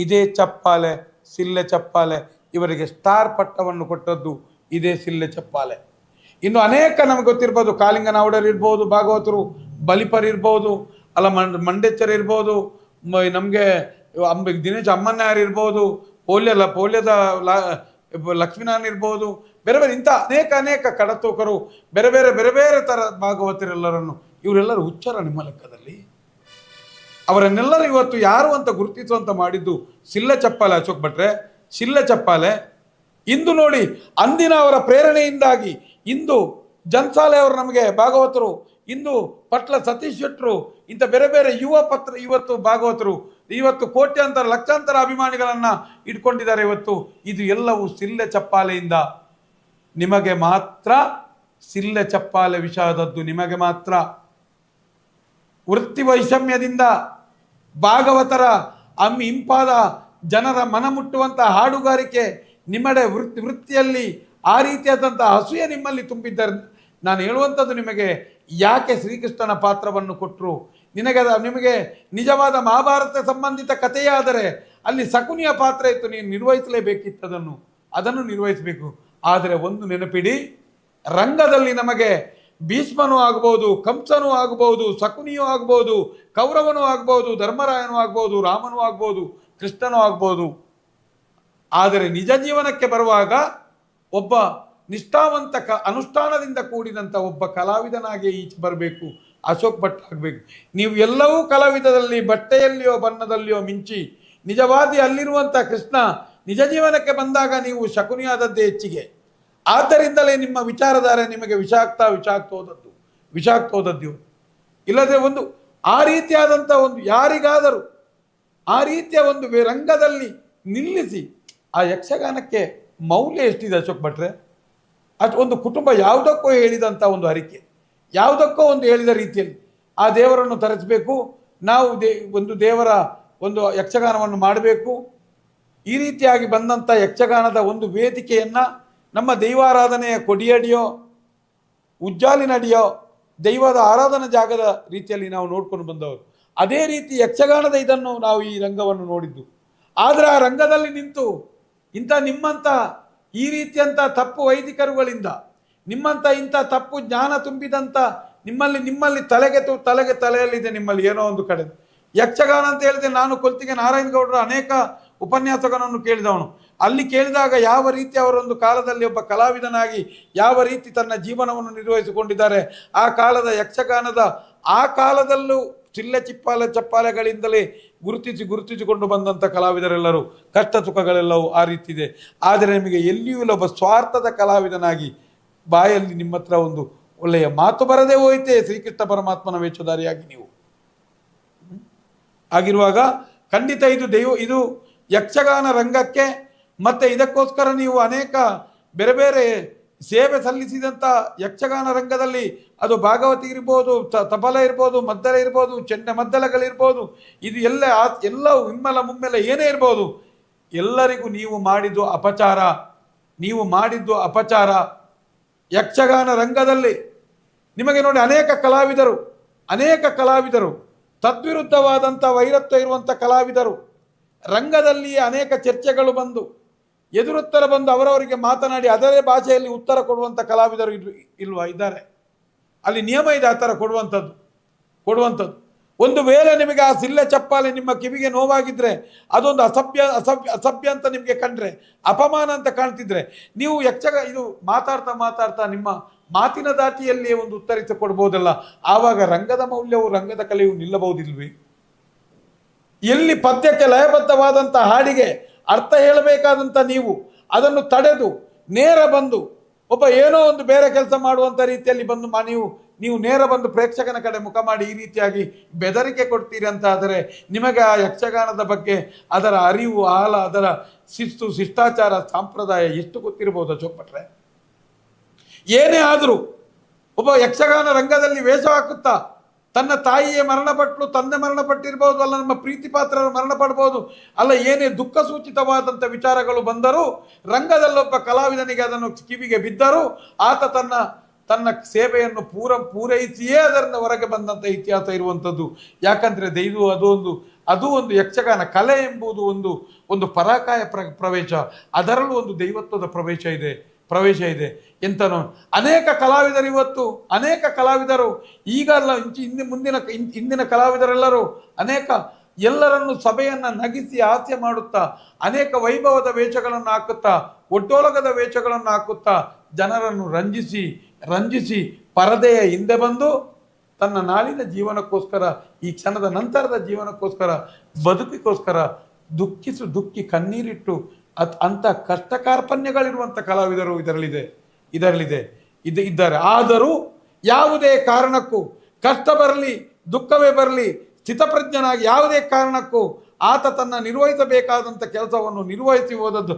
ಇದೇ ಚಪ್ಪಾಲೆ, ಸಿಲ್ಲೆ ಚಪ್ಪಾಲೆ. ಇವರಿಗೆ ಸ್ಟಾರ್ ಪಟ್ಟವನ್ನು ಕೊಟ್ಟದ್ದು ಇದೇ ಸಿಲ್ಲೆ ಚಪ್ಪಾಲೆ. ಇನ್ನು ಅನೇಕ ನಮಗೆ ಗೊತ್ತಿರ್ಬೋದು, ಕಾಲಿಂಗನೌಡರು ಇರ್ಬೋದು, ಭಾಗವತರು, ಬಲಿಪರ್ ಇರ್ಬೋದು, ಅಲ್ಲ ಮಂಡೆಚ್ಚರ್ ಇರ್ಬೋದು, ನಮಗೆ ದಿನೇಶ್ ಅಮ್ಮನಾಯರ್ ಇರ್ಬೋದು, ಪೋಲ್ಯದ ಲಕ್ಷ್ಮೀನಾರಾಯಣ ಇರ್ಬೋದು, ಬೇರೆ ಬೇರೆ ಇಂಥ ಅನೇಕ ಕಡತೋಕರು, ಬೇರೆ ಬೇರೆ ಥರ ಭಾಗವತರೆಲ್ಲರನ್ನು, ಇವರೆಲ್ಲರೂ ಹುಚ್ಚರ ನಿಮ್ಮ ಲೆಕ್ಕದಲ್ಲಿ? ಅವರನ್ನೆಲ್ಲರೂ ಇವತ್ತು ಯಾರು ಅಂತ ಗುರುತಿಸುವಂತ ಮಾಡಿದ್ದು ಸಿಲ್ಲೆ ಚಪ್ಪಾಲೆ ಅಶೋಕ್ ಭಟ್ರೆ, ಸಿಲ್ಲೆ ಚಪ್ಪಾಲೆ. ಇಂದು ನೋಡಿ, ಅಂದಿನ ಅವರ ಪ್ರೇರಣೆಯಿಂದಾಗಿ ಇಂದು ಜನ್ಸಾಲೆ ಅವರು ನಮಗೆ ಭಾಗವತರು, ಇಂದು ಪಟ್ಲ ಸತೀಶ್ ಶೆಟ್ಟರು, ಇಂಥ ಬೇರೆ ಬೇರೆ ಇವತ್ತು ಭಾಗವತರು ಇವತ್ತು ಕೋಟ್ಯಾಂತರ ಲಕ್ಷಾಂತರ ಅಭಿಮಾನಿಗಳನ್ನ ಇಟ್ಕೊಂಡಿದ್ದಾರೆ ಇವತ್ತು. ಇದು ಎಲ್ಲವೂ ಸಿಲ್ಲೆ ಚಪ್ಪಾಲೆಯಿಂದ. ನಿಮಗೆ ಮಾತ್ರ ಸಿಲ್ಲೆ ಚಪ್ಪಾಲೆ ವಿಷಾದದ್ದು, ನಿಮಗೆ ಮಾತ್ರ. ವೃತ್ತಿ ವೈಷಮ್ಯದಿಂದ ಭಾಗವತರ ಇಂಪಾದ ಜನರ ಮನ ಮುಟ್ಟುವಂಥ ಹಾಡುಗಾರಿಕೆ ನಿಮ್ಮಡೆ ವೃತ್ತಿಯಲ್ಲಿ ಆ ರೀತಿಯಾದಂಥ ಅಸೂಯೆ ನಿಮ್ಮಲ್ಲಿ ತುಂಬಿದ್ದಾರೆ. ನಾನು ಹೇಳುವಂಥದ್ದು ನಿಮಗೆ, ಯಾಕೆ ಶ್ರೀಕೃಷ್ಣನ ಪಾತ್ರವನ್ನು ಕೊಟ್ಟರು? ನಿಮಗೆ ನಿಜವಾದ ಮಹಾಭಾರತ ಸಂಬಂಧಿತ ಕಥೆಯಾದರೆ ಅಲ್ಲಿ ಶಕುನಿಯ ಪಾತ್ರ ಇತ್ತು, ನೀನು ನಿರ್ವಹಿಸಲೇಬೇಕಿತ್ತು, ಅದನ್ನು ನಿರ್ವಹಿಸಬೇಕು. ಆದರೆ ಒಂದು ನೆನಪಿಡಿ, ರಂಗದಲ್ಲಿ ನಮಗೆ ಭೀಷ್ಮನೂ ಆಗ್ಬೋದು, ಕಂಸನೂ ಆಗ್ಬೋದು, ಶಕುನಿಯೂ ಆಗ್ಬೋದು, ಕೌರವನೂ ಆಗ್ಬೋದು, ಧರ್ಮರಾಯನೂ ಆಗ್ಬೋದು, ರಾಮನೂ ಆಗ್ಬೋದು, ಕೃಷ್ಣನೂ ಆಗ್ಬೋದು. ಆದರೆ ನಿಜ ಜೀವನಕ್ಕೆ ಬರುವಾಗ ಒಬ್ಬ ನಿಷ್ಠಾವಂತ ಅನುಷ್ಠಾನದಿಂದ ಕೂಡಿದಂಥ ಒಬ್ಬ ಕಲಾವಿದನಾಗಿ ಈಚೆ ಬರಬೇಕು, ಅಶೋಕ್ ಭಟ್ ಆಗಬೇಕು. ನೀವು ಎಲ್ಲವೂ ಕಲಾವಿದದಲ್ಲಿ ಬಟ್ಟೆಯಲ್ಲಿಯೋ ಬಣ್ಣದಲ್ಲಿಯೋ ಮಿಂಚಿ, ನಿಜವಾದಿ ಅಲ್ಲಿರುವಂಥ ಕೃಷ್ಣ ನಿಜ ಜೀವನಕ್ಕೆ ಬಂದಾಗ ನೀವು ಶಕುನಿಯಾದದ್ದೇ ಹೆಚ್ಚಿಗೆ. ಆದ್ದರಿಂದಲೇ ನಿಮ್ಮ ವಿಚಾರಧಾರೆ ನಿಮಗೆ ವಿಷಾಕ್ತ ಹೋದದ್ದು. ಇಲ್ಲದೆ ಒಂದು ಆ ರೀತಿಯಾದಂಥ ಒಂದು ಯಾರಿಗಾದರೂ ಆ ರೀತಿಯ ಒಂದು ರಂಗದಲ್ಲಿ ನಿಲ್ಲಿಸಿ, ಆ ಯಕ್ಷಗಾನಕ್ಕೆ ಮೌಲ್ಯ ಎಷ್ಟಿದೆ ಅಶೋಕ್ ಭಟ್ರೆ? ಅದು ಒಂದು ಕುಟುಂಬ ಯಾವುದಕ್ಕೋ ಹೇಳಿದಂಥ ಒಂದು ಹರಿಕೆ, ಯಾವುದಕ್ಕೋ ಒಂದು ಹೇಳಿದ ರೀತಿಯಲ್ಲಿ ಆ ದೇವರನ್ನು ತರಿಸಬೇಕು, ನಾವು ಒಂದು ದೇವರ ಒಂದು ಯಕ್ಷಗಾನವನ್ನು ಮಾಡಬೇಕು. ಈ ರೀತಿಯಾಗಿ ಬಂದಂಥ ಯಕ್ಷಗಾನದ ಒಂದು ವೇದಿಕೆಯನ್ನು ನಮ್ಮ ದೈವಾರಾಧನೆಯ ಕೊಡಿಯಡಿಯೋ ಉಜ್ಜಾಲಿನಡಿಯೋ ದೈವದ ಆರಾಧನಾ ಜಾಗದ ರೀತಿಯಲ್ಲಿ ನಾವು ನೋಡ್ಕೊಂಡು ಬಂದವರು. ಅದೇ ರೀತಿ ಯಕ್ಷಗಾನದ ಇದನ್ನು ನಾವು ಈ ರಂಗವನ್ನು ನೋಡಿದ್ದು. ಆದರೆ ಆ ರಂಗದಲ್ಲಿ ನಿಂತು ನಿಮ್ಮಂಥ ಈ ರೀತಿಯಂಥ ತಪ್ಪು ವೈದಿಕರುಗಳಿಂದ, ನಿಮ್ಮಂಥ ಇಂಥ ತಪ್ಪು ಜ್ಞಾನ ತುಂಬಿದಂಥ ನಿಮ್ಮಲ್ಲಿ ತಲೆಯಲ್ಲಿದೆ ನಿಮ್ಮಲ್ಲಿ ಏನೋ ಒಂದು ಕಡೆ ಯಕ್ಷಗಾನ ಅಂತ ಹೇಳಿದೆ. ನಾನು ಕೊಲ್ತಿಗೆ ನಾರಾಯಣಗೌಡರ ಅನೇಕ ಉಪನ್ಯಾಸಗಳನ್ನು ಕೇಳಿದವನು. ಅಲ್ಲಿ ಕೇಳಿದಾಗ ಯಾವ ರೀತಿ ಅವರೊಂದು ಕಾಲದಲ್ಲಿ ಒಬ್ಬ ಕಲಾವಿದನಾಗಿ ಯಾವ ರೀತಿ ತನ್ನ ಜೀವನವನ್ನು ನಿರ್ವಹಿಸಿಕೊಂಡಿದ್ದಾರೆ, ಆ ಕಾಲದ ಯಕ್ಷಗಾನದ ಆ ಕಾಲದಲ್ಲೂ ಸಿಲ್ಲೆ ಚಪ್ಪಾಲೆಗಳಿಂದಲೇ ಗುರುತಿಸಿಕೊಂಡು ಬಂದಂಥ ಕಲಾವಿದರೆಲ್ಲರೂ ಕಷ್ಟ ಸುಖಗಳೆಲ್ಲವೂ ಆ ರೀತಿ ಇದೆ. ಆದರೆ ನಿಮಗೆ ಎಲ್ಲಿಯೂ ಇಲ್ಲ ಒಬ್ಬ ಸ್ವಾರ್ಥದ ಕಲಾವಿದನಾಗಿ ಬಾಯಲ್ಲಿ ನಿಮ್ಮ ಹತ್ರ ಒಂದು ಒಳ್ಳೆಯ ಮಾತು ಬರದೇ ಹೋಯಿತೆ ಶ್ರೀಕೃಷ್ಣ ಪರಮಾತ್ಮನ ವೇಷಧಾರಿಯಾಗಿ ನೀವು ಆಗಿರುವಾಗ ಖಂಡಿತ ಇದು ಯಕ್ಷಗಾನ ರಂಗಕ್ಕೆ ಮತ್ತೆ ಇದಕ್ಕೋಸ್ಕರ ನೀವು ಅನೇಕ ಬೇರೆ ಬೇರೆ ಸೇವೆ ಸಲ್ಲಿಸಿದಂಥ ಯಕ್ಷಗಾನ ರಂಗದಲ್ಲಿ ಅದು ಭಾಗವತಿ ಇರ್ಬೋದು, ತಬಲ ಇರ್ಬೋದು, ಮದ್ದಲೆ ಇರ್ಬೋದು, ಚೆಂಡೆ ಮದ್ದಲೆಗಳಿರ್ಬೋದು, ಇದು ಎಲ್ಲವೂ ಹಿಮ್ಮೆಲ ಮುಮ್ಮೆಲ ಏನೇ ಇರ್ಬೋದು, ಎಲ್ಲರಿಗೂ ನೀವು ಮಾಡಿದ್ದು ಅಪಚಾರ. ಯಕ್ಷಗಾನ ರಂಗದಲ್ಲಿ ನಿಮಗೆ ನೋಡಿ ಅನೇಕ ಕಲಾವಿದರು ತದ್ವಿರುದ್ಧವಾದಂಥ ವೈರತ್ವ ಇರುವಂಥ ಕಲಾವಿದರು ರಂಗದಲ್ಲಿ ಅನೇಕ ಚರ್ಚೆಗಳು ಬಂದು ಎದುರುತ್ತರ ಬಂದು ಅವರವರಿಗೆ ಮಾತನಾಡಿ ಅದರೇ ಭಾಷೆಯಲ್ಲಿ ಉತ್ತರ ಕೊಡುವಂಥ ಕಲಾವಿದರು ಇದ್ದಾರೆ. ಅಲ್ಲಿ ನಿಯಮ ಇದೆ ಆ ಥರ ಕೊಡುವಂಥದ್ದು. ಒಂದು ವೇಳೆ ನಿಮಗೆ ಆ ಸಿಲ್ಲೆ ಚಪ್ಪಾಲೆ ನಿಮ್ಮ ಕಿವಿಗೆ ನೋವಾಗಿದ್ರೆ, ಅದೊಂದು ಅಸಭ್ಯ ಅಂತ ನಿಮಗೆ ಕಂಡ್ರೆ, ಅಪಮಾನ ಅಂತ ಕಾಣ್ತಿದ್ರೆ, ನೀವು ಇದು ಮಾತಾಡ್ತಾ ನಿಮ್ಮ ಮಾತಿನ ದಾಟಿಯಲ್ಲಿಯೇ ಒಂದು ಉತ್ತರಿಸಿಕೊಡ್ಬೋದಲ್ಲ. ಆವಾಗ ರಂಗದ ಮೌಲ್ಯವು ರಂಗದ ಕಲೆಯು ನಿಲ್ಲಬಹುದಿಲ್ವೇ? ಎಲ್ಲಿ ಪದ್ಯಕ್ಕೆ ಲಯಬದ್ಧವಾದಂಥ ಹಾಡಿಗೆ ಅರ್ಥ ಹೇಳಬೇಕಾದಂಥ ನೀವು ಅದನ್ನು ತಡೆದು ನೇರ ಬಂದು ಒಬ್ಬ ಏನೋ ಒಂದು ಬೇರೆ ಕೆಲಸ ಮಾಡುವಂಥ ರೀತಿಯಲ್ಲಿ ಬಂದು ನೀವು ನೇರ ಬಂದು ಪ್ರೇಕ್ಷಕನ ಕಡೆ ಮುಖ ಮಾಡಿ ಈ ರೀತಿಯಾಗಿ ಬೆದರಿಕೆ ಕೊಡ್ತೀರಿ ಅಂತ ಆದರೆ ನಿಮಗೆ ಆ ಯಕ್ಷಗಾನದ ಬಗ್ಗೆ ಅದರ ಅರಿವು ಅದರ ಶಿಸ್ತು ಶಿಷ್ಟಾಚಾರ ಸಂಪ್ರದಾಯ ಎಷ್ಟು ಗೊತ್ತಿರ್ಬೋದು ಅಶೋಕ್ ಭಟ್ರೆ? ಏನೇ ಆದರೂ ಒಬ್ಬ ಯಕ್ಷಗಾನ ರಂಗದಲ್ಲಿ ವೇಷ ಹಾಕುತ್ತಾ ತನ್ನ ತಾಯಿಯೇ ಮರಣಪಟ್ಟಳು, ತಂದೆ ಮರಣಪಟ್ಟಿರ್ಬೋದು, ಅಲ್ಲ ನಮ್ಮ ಪ್ರೀತಿ ಪಾತ್ರರು ಮರಣಪಡ್ಬೋದು, ಅಲ್ಲ ಏನೇ ದುಃಖ ಸೂಚಿತವಾದಂಥ ವಿಚಾರಗಳು ಬಂದರೂ ರಂಗದಲ್ಲೊಬ್ಬ ಕಲಾವಿದನಿಗೆ ಅದನ್ನು ಕಿವಿಗೆ ಬಿದ್ದರೂ ಆತ ತನ್ನ ಸೇವೆಯನ್ನು ಪೂರೈಸಿಯೇ ಅದರಿಂದ ಹೊರಗೆ ಬಂದಂಥ ಇತಿಹಾಸ ಇರುವಂಥದ್ದು. ಯಾಕಂದರೆ ಅದು ಒಂದು ಯಕ್ಷಗಾನ ಕಲೆ ಎಂಬುದು ಒಂದು ಪರಾಕಾಯ ಪ್ರವೇಶ, ಅದರಲ್ಲೂ ಒಂದು ದೈವತ್ವದ ಪ್ರವೇಶ ಇದೆ ಎಂತನೋ ಅನೇಕ ಕಲಾವಿದರು ಈಗ ಅಲ್ಲ ಇಂದಿನ ಕಲಾವಿದರೆಲ್ಲರೂ ಎಲ್ಲರನ್ನು ಸಭೆಯನ್ನು ನಗಿಸಿ ಹಾಸ್ಯ ಮಾಡುತ್ತಾ ಅನೇಕ ವೈಭವದ ವೇಷಗಳನ್ನು ಹಾಕುತ್ತಾ ಒಡ್ಡೋಲಗದ ವೇಷಗಳನ್ನು ಹಾಕುತ್ತಾ ಜನರನ್ನು ರಂಜಿಸಿ ಪರದೆಯ ಹಿಂದೆ ಬಂದು ತನ್ನ ನಾಳಿನ ಜೀವನಕ್ಕೋಸ್ಕರ ಈ ಕ್ಷಣದ ನಂತರದ ಜೀವನಕ್ಕೋಸ್ಕರ ಬದುಕಿಗೋಸ್ಕರ ದುಃಖಿ ಕಣ್ಣೀರಿಟ್ಟು ಅಂಥ ಕಷ್ಟ ಕಾರ್ಪಣ್ಯಗಳಿರುವಂಥ ಕಲಾವಿದರು ಇದ್ದಾರೆ. ಆದರೂ ಯಾವುದೇ ಕಾರಣಕ್ಕೂ ಕಷ್ಟ ಬರಲಿ ದುಃಖವೇ ಬರಲಿ ಸ್ಥಿತಪ್ರಜ್ಞನಾಗಿ ಯಾವುದೇ ಕಾರಣಕ್ಕೂ ಆತ ತನ್ನ ನಿರ್ವಹಿಸಬೇಕಾದಂಥ ಕೆಲಸವನ್ನು ನಿರ್ವಹಿಸಿ ಹೋದದ್ದು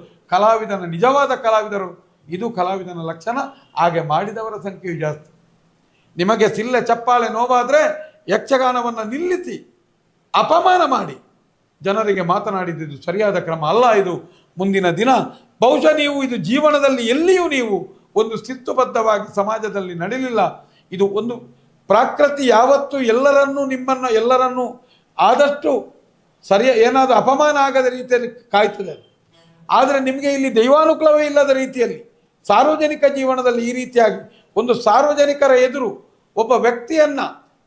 ನಿಜವಾದ ಕಲಾವಿದರು. ಇದು ಕಲಾವಿದನ ಲಕ್ಷಣ. ಹಾಗೆ ಮಾಡಿದವರ ಸಂಖ್ಯೆಯು ಜಾಸ್ತಿ. ನಿಮಗೆ ಸಿಳ್ಳೆ ಚಪ್ಪಾಳೆ ನೋವಾದರೆ ಯಕ್ಷಗಾನವನ್ನು ನಿಲ್ಲಿಸಿ ಅಪಮಾನ ಮಾಡಿ ಜನರಿಗೆ ಮಾತನಾಡಿದ್ದು ಸರಿಯಾದ ಕ್ರಮ ಅಲ್ಲ. ಇದು ಮುಂದಿನ ದಿನ ಬಹುಶಃ ನೀವು ಇದು ಜೀವನದಲ್ಲಿ ಎಲ್ಲಿಯೂ ನೀವು ಒಂದು ಶಿಸ್ತುಬದ್ಧವಾಗಿ ಸಮಾಜದಲ್ಲಿ ನಡೆಯಲಿಲ್ಲ. ಇದು ಒಂದು ಪ್ರಾಕೃತಿ ಯಾವತ್ತೂ ಎಲ್ಲರನ್ನೂ ಆದಷ್ಟು ಏನಾದರೂ ಅಪಮಾನ ಆಗದ ರೀತಿಯಲ್ಲಿ ಕಾಯ್ತದೆ. ಆದರೆ ನಿಮಗೆ ಇಲ್ಲಿ ದೈವಾನುಕೂಲವೇ ಇಲ್ಲದ ರೀತಿಯಲ್ಲಿ ಸಾರ್ವಜನಿಕ ಜೀವನದಲ್ಲಿ ಈ ರೀತಿಯಾಗಿ ಒಂದು ಸಾರ್ವಜನಿಕರ ಎದುರು ಒಬ್ಬ ವ್ಯಕ್ತಿಯನ್ನ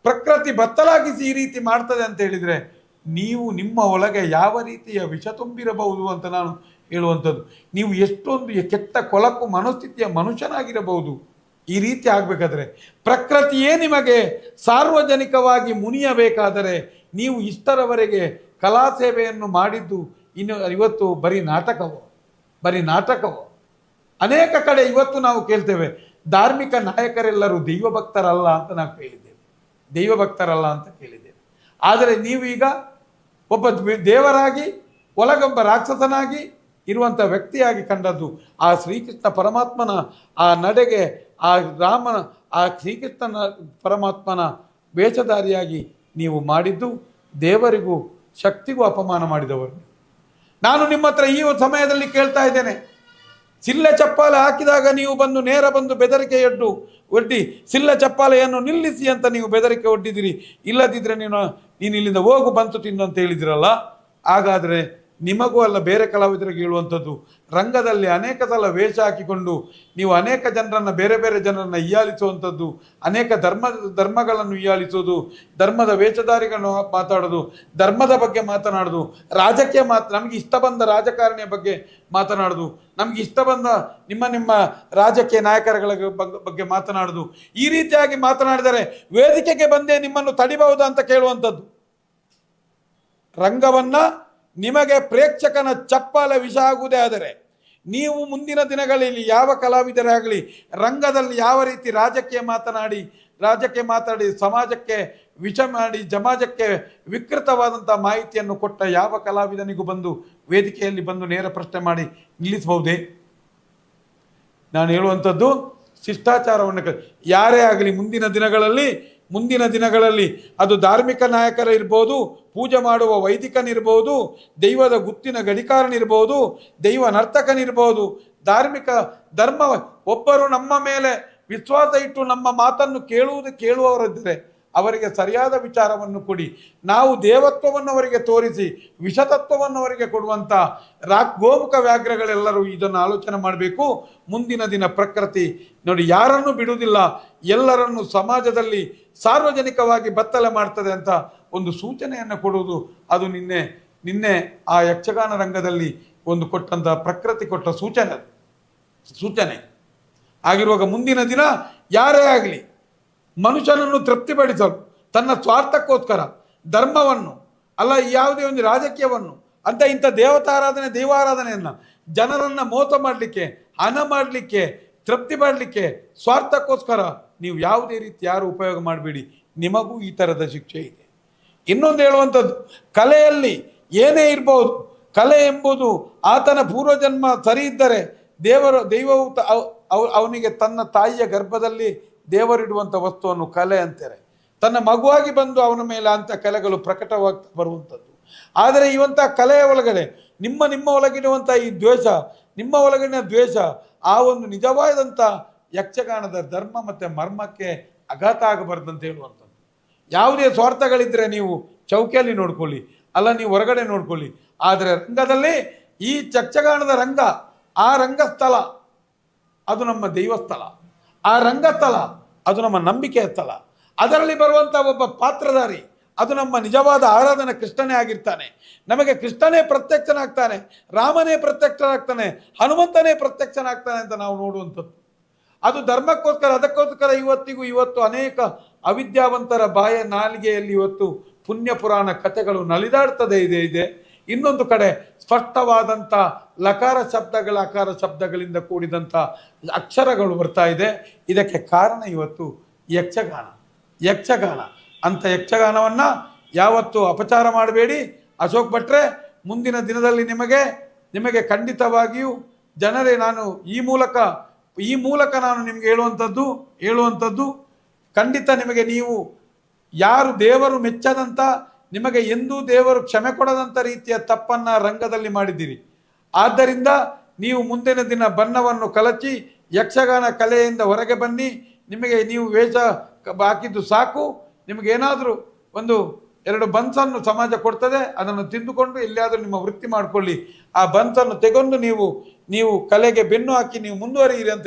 ಪ್ರಕೃತಿ ಬತ್ತಲಾಗಿಸಿ ಈ ರೀತಿ ಮಾಡ್ತದೆ ಅಂತ ಹೇಳಿದರೆ ನೀವು ನಿಮ್ಮ ಒಳಗೆ ಯಾವ ರೀತಿಯ ವಿಷ ತುಂಬಿರಬಹುದು ಅಂತ ನಾನು ಹೇಳುವಂಥದ್ದು. ನೀವು ಎಷ್ಟೊಂದು ಕೆಟ್ಟ ಕೊಳಕು ಮನೋಸ್ಥಿತಿಯ ಮನುಷ್ಯನಾಗಿರಬಹುದು. ಈ ರೀತಿ ಆಗಬೇಕಾದ್ರೆ ಪ್ರಕೃತಿಯೇ ನಿಮಗೆ ಸಾರ್ವಜನಿಕವಾಗಿ ಮುನಿಯಬೇಕಾದರೆ ನೀವು ಇಷ್ಟರವರೆಗೆ ಕಲಾ ಸೇವೆಯನ್ನು ಮಾಡಿದ್ದು ಇವತ್ತು ಬರೀ ನಾಟಕವೋ ಅನೇಕ ಕಡೆ ಇವತ್ತು ನಾವು ಕೇಳ್ತೇವೆ ಧಾರ್ಮಿಕ ನಾಯಕರೆಲ್ಲರೂ ದೈವಭಕ್ತರಲ್ಲ ಅಂತ ನಾವು ಕೇಳಿದ್ದೇವೆ. ಆದರೆ ನೀವು ಈಗ ಒಬ್ಬ ದೇವರಾಗಿ ಒಳಗೊಬ್ಬ ರಾಕ್ಷಸನಾಗಿ ಇರುವಂಥ ವ್ಯಕ್ತಿಯಾಗಿ ಕಂಡದ್ದು ಆ ಶ್ರೀಕೃಷ್ಣ ಪರಮಾತ್ಮನ ಆ ನಡೆಗೆ ಆ ಶ್ರೀಕೃಷ್ಣನ ಪರಮಾತ್ಮನ ವೇಷಧಾರಿಯಾಗಿ ನೀವು ಮಾಡಿದ್ದು ದೇವರಿಗೂ ಶಕ್ತಿಗೂ ಅಪಮಾನ ಮಾಡಿದವರು. ನಾನು ನಿಮ್ಮ ಹತ್ರ ಈ ಸಮಯದಲ್ಲಿ ಕೇಳ್ತಾ ಇದ್ದೇನೆ, ಸಿಳ್ಳೆ ಚಪ್ಪಾಲೆ ಹಾಕಿದಾಗ ನೀವು ನೇರ ಬಂದು ಬೆದರಿಕೆ ಒಡ್ಡಿ ಸಿಳ್ಳೆ ಚಪ್ಪಾಲೆಯನ್ನು ನಿಲ್ಲಿಸಿ ಅಂತ ನೀವು ಬೆದರಿಕೆ ಒಡ್ಡಿದಿರಿ. ಇಲ್ಲದಿದ್ದರೆ ನೀನು ಇಲ್ಲಿಂದ ಹೋಗು ಬಂತು ತಿನ್ನು ಅಂತ ಹೇಳಿದಿರಲ್ಲ. ಹಾಗಾದರೆ ನಿಮಗೂ ಅಲ್ಲ ಬೇರೆ ಕಲಾವಿದರಿಗೆ ಹೇಳುವಂಥದ್ದು, ರಂಗದಲ್ಲಿ ಅನೇಕ ಸಲ ವೇಷ ಹಾಕಿಕೊಂಡು ನೀವು ಅನೇಕ ಜನರನ್ನು ಬೇರೆ ಜನರನ್ನು ಹೀಯಾಳಿಸುವಂಥದ್ದು, ಅನೇಕ ಧರ್ಮಗಳನ್ನು ಹೀಯಾಳಿಸೋದು, ಧರ್ಮದ ವೇಷಧಾರಿಗಳನ್ನು ಮಾತಾಡೋದು, ಧರ್ಮದ ಬಗ್ಗೆ ಮಾತನಾಡೋದು, ರಾಜಕೀಯ ನಮಗೆ ಇಷ್ಟ ಬಂದ ರಾಜಕಾರಣಿಯ ಬಗ್ಗೆ ಮಾತನಾಡೋದು, ನಮ್ಗೆ ಇಷ್ಟ ಬಂದ ನಿಮ್ಮ ರಾಜಕೀಯ ನಾಯಕರುಗಳ ಬಗ್ಗೆ ಮಾತನಾಡೋದು, ಈ ರೀತಿಯಾಗಿ ಮಾತನಾಡಿದರೆ ವೇದಿಕೆಗೆ ಬಂದೇ ನಿಮ್ಮನ್ನು ತಡಿಬಹುದಾ ಅಂತ ಕೇಳುವಂಥದ್ದು. ರಂಗವನ್ನು ನಿಮಗೆ ಪ್ರೇಕ್ಷಕನ ಚಪ್ಪಾಲೆ ವಿಷ ಆಗುವುದೇ ಆದರೆ ನೀವು ಮುಂದಿನ ದಿನಗಳಲ್ಲಿ ಯಾವ ಕಲಾವಿದರಾಗಲಿ ರಂಗದಲ್ಲಿ ಯಾವ ರೀತಿ ರಾಜಕೀಯ ಮಾತಾಡಿ ಸಮಾಜಕ್ಕೆ ವಿಷ ಮಾಡಿ ಸಮಾಜಕ್ಕೆ ವಿಕೃತವಾದಂಥ ಮಾಹಿತಿಯನ್ನು ಕೊಟ್ಟ ಯಾವ ಕಲಾವಿದನಿಗೂ ಬಂದು ವೇದಿಕೆಯಲ್ಲಿ ಬಂದು ನೇರ ಪ್ರಶ್ನೆ ಮಾಡಿ ನಿಲ್ಲಿಸಬಹುದೇ? ನಾನು ಹೇಳುವಂಥದ್ದು ಶಿಷ್ಟಾಚಾರವನ್ನು ಯಾರೇ ಆಗಲಿ ಮುಂದಿನ ದಿನಗಳಲ್ಲಿ ಅದು ಧಾರ್ಮಿಕ ನಾಯಕರ ಇರ್ಬೋದು, ಪೂಜೆ ಮಾಡುವ ವೈದಿಕನಿರ್ಬೋದು, ದೈವದ ಗುತ್ತಿನ ಗಡಿಕಾರನಿರ್ಬೋದು, ದೈವ ನರ್ತಕನಿರ್ಬೋದು, ಧರ್ಮ ಒಬ್ಬರು ನಮ್ಮ ಮೇಲೆ ವಿಶ್ವಾಸ ಇಟ್ಟು ನಮ್ಮ ಮಾತನ್ನು ಕೇಳುವವರಿದ್ದರೆ ಅವರಿಗೆ ಸರಿಯಾದ ವಿಚಾರವನ್ನು ಕೊಡಿ. ನಾವು ದೇವತ್ವವನ್ನು ಅವರಿಗೆ ತೋರಿಸಿ ವಿಷತತ್ವವನ್ನು ಅವರಿಗೆ ಕೊಡುವಂಥ ಗೋಮುಖ ವ್ಯಾಘ್ರಗಳೆಲ್ಲರೂ ಇದನ್ನು ಆಲೋಚನೆ ಮಾಡಬೇಕು. ಮುಂದಿನ ದಿನ ಪ್ರಕೃತಿ ನೋಡಿ ಯಾರನ್ನು ಬಿಡುವುದಿಲ್ಲ, ಎಲ್ಲರನ್ನು ಸಮಾಜದಲ್ಲಿ ಸಾರ್ವಜನಿಕವಾಗಿ ಬತ್ತಲೆ ಮಾಡ್ತದೆ ಅಂತ ಒಂದು ಸೂಚನೆಯನ್ನು ಕೊಡುವುದು. ಅದು ನಿನ್ನೆ ಆ ಯಕ್ಷಗಾನ ರಂಗದಲ್ಲಿ ಕೊಟ್ಟಂಥ ಪ್ರಕೃತಿ ಕೊಟ್ಟ ಸೂಚನೆ ಆಗಿರುವಾಗ ಮುಂದಿನ ದಿನ ಯಾರೇ ಆಗಲಿ ಮನುಷ್ಯನನ್ನು ತೃಪ್ತಿಪಡಿಸಲು ತನ್ನ ಸ್ವಾರ್ಥಕ್ಕೋಸ್ಕರ ಧರ್ಮವನ್ನು ಅಲ್ಲ ಯಾವುದೇ ಒಂದು ರಾಜಕೀಯವನ್ನು ಅಂತ ಇಂಥ ದೈವಾರಾಧನೆಯನ್ನು ಜನರನ್ನು ಮೋಸ ಮಾಡಲಿಕ್ಕೆ, ಹಣ ಮಾಡಲಿಕ್ಕೆ, ತೃಪ್ತಿ ಮಾಡಲಿಕ್ಕೆ, ಸ್ವಾರ್ಥಕ್ಕೋಸ್ಕರ ನೀವು ಯಾವುದೇ ರೀತಿ ಯಾರು ಉಪಯೋಗ ಮಾಡಬೇಡಿ. ನಿಮಗೂ ಈ ಥರದ ಶಿಕ್ಷೆ ಇದೆ. ಇನ್ನೊಂದು ಹೇಳುವಂಥದ್ದು, ಕಲೆಯಲ್ಲಿ ಏನೇ ಇರ್ಬೋದು, ಕಲೆ ಎಂಬುದು ಆತನ ಪೂರ್ವಜನ್ಮ ಸರಿ ಇದ್ದರೆ ದೈವವು ಅವನಿಗೆ ತನ್ನ ತಾಯಿಯ ಗರ್ಭದಲ್ಲಿ ದೇವರಿಡುವಂಥ ವಸ್ತುವನ್ನು ಕಲೆ ಅಂತಾರೆ. ತನ್ನ ಮಗುವಾಗಿ ಬಂದು ಅವನ ಮೇಲೆ ಅಂಥ ಕಲೆಗಳು ಪ್ರಕಟವಾಗ್ತಾ ಬರುವಂಥದ್ದು. ಆದರೆ ಇವಂಥ ಕಲೆಯ ಒಳಗಡೆ ನಿಮ್ಮ ಒಳಗಿರುವಂಥ ಈ ದ್ವೇಷ, ನಿಮ್ಮ ಒಳಗಿನ ದ್ವೇಷ ಆ ಒಂದು ನಿಜವಾದಂಥ ಯಕ್ಷಗಾನದ ಧರ್ಮ ಮತ್ತು ಮರ್ಮಕ್ಕೆ ಆಘಾತ ಆಗಬಾರ್ದಂತ ಹೇಳುವಂಥದ್ದು. ಯಾವುದೇ ಸ್ವಾರ್ಥಗಳಿದ್ದರೆ ನೀವು ಚೌಕಿಯಲ್ಲಿ ನೋಡ್ಕೊಳ್ಳಿ, ಅಲ್ಲ ನೀವು ಹೊರಗಡೆ ನೋಡ್ಕೊಳ್ಳಿ. ಆದರೆ ರಂಗದಲ್ಲಿ ಈ ಯಕ್ಷಗಾನದ ರಂಗ, ಆ ರಂಗಸ್ಥಳ ಅದು ನಮ್ಮ ದೈವಸ್ಥಳ, ಆ ರಂಗಸ್ಥಳ ಅದು ನಮ್ಮ ನಂಬಿಕೆಯ ಸ್ಥಳ. ಅದರಲ್ಲಿ ಬರುವಂಥ ಒಬ್ಬ ಪಾತ್ರಧಾರಿ ಅದು ನಮ್ಮ ನಿಜವಾದ ಆರಾಧನೆ ಕೃಷ್ಣನೇ ಆಗಿರ್ತಾನೆ. ನಮಗೆ ಕೃಷ್ಣನೇ ಪ್ರತ್ಯಕ್ಷನಾಗ್ತಾನೆ, ರಾಮನೇ ಪ್ರತ್ಯಕ್ಷನಾಗ್ತಾನೆ, ಹನುಮಂತನೇ ಪ್ರತ್ಯಕ್ಷನಾಗ್ತಾನೆ ಅಂತ ನಾವು ನೋಡುವಂಥದ್ದು. ಅದು ಧರ್ಮಕ್ಕೋಸ್ಕರ, ಅದಕ್ಕೋಸ್ಕರ ಇವತ್ತು ಅನೇಕ ಅವಿದ್ಯಾವಂತರ ಬಾಯ ನಾಲಿಗೆಯಲ್ಲಿ ಇವತ್ತು ಪುಣ್ಯ ಪುರಾಣ ಕಥೆಗಳು ನಲಿದಾಡ್ತದೆ ಇದೆ. ಇನ್ನೊಂದು ಕಡೆ ಸ್ಪಷ್ಟವಾದಂಥ ಲಕಾರ ಶಬ್ದಗಳ ಅಕಾರ ಶಬ್ದಗಳಿಂದ ಕೂಡಿದಂಥ ಅಕ್ಷರಗಳು ಬರ್ತಾ ಇದೆ. ಇದಕ್ಕೆ ಕಾರಣ ಇವತ್ತು ಯಕ್ಷಗಾನ ಅಂಥ ಯಕ್ಷಗಾನವನ್ನು ಯಾವತ್ತೂ ಅಪಚಾರ ಮಾಡಬೇಡಿ. ಅಶೋಕ್ ಭಟ್ರೆ, ಮುಂದಿನ ದಿನದಲ್ಲಿ ನಿಮಗೆ ಖಂಡಿತವಾಗಿಯೂ ಜನರೇ, ನಾನು ಈ ಮೂಲಕ ನಾನು ನಿಮಗೆ ಹೇಳುವಂಥದ್ದು ಖಂಡಿತ ನಿಮಗೆ, ನೀವು ಯಾರು ದೇವರು ಮೆಚ್ಚದಂಥ, ನಿಮಗೆ ಎಂದೂ ದೇವರು ಕ್ಷಮೆ ಕೊಡದಂಥ ರೀತಿಯ ತಪ್ಪನ್ನು ರಂಗದಲ್ಲಿ ಮಾಡಿದ್ದೀರಿ. ಆದ್ದರಿಂದ ನೀವು ಮುಂದಿನ ದಿನ ಬಣ್ಣವನ್ನು ಕಲಚಿ ಯಕ್ಷಗಾನ ಕಲೆಯಿಂದ ಹೊರಗೆ ಬನ್ನಿ. ನಿಮಗೆ ನೀವು ವೇಷ ಹಾಕಿದ್ದು ಸಾಕು. ನಿಮಗೇನಾದರೂ 1-2 ಬನ್ಸನ್ನು ಸಮಾಜ ಕೊಡ್ತದೆ, ಅದನ್ನು ತಿಂದುಕೊಂಡು ಎಲ್ಲಿಯಾದರೂ ನಿಮ್ಮ ವೃತ್ತಿ ಮಾಡಿಕೊಳ್ಳಿ. ಆ ಬನ್ಸನ್ನು ತೆಗೊಂಡು ನೀವು ಕಲೆಗೆ ಬೆನ್ನು ಹಾಕಿ ನೀವು ಮುಂದುವರಿಯಿರಿ ಅಂತ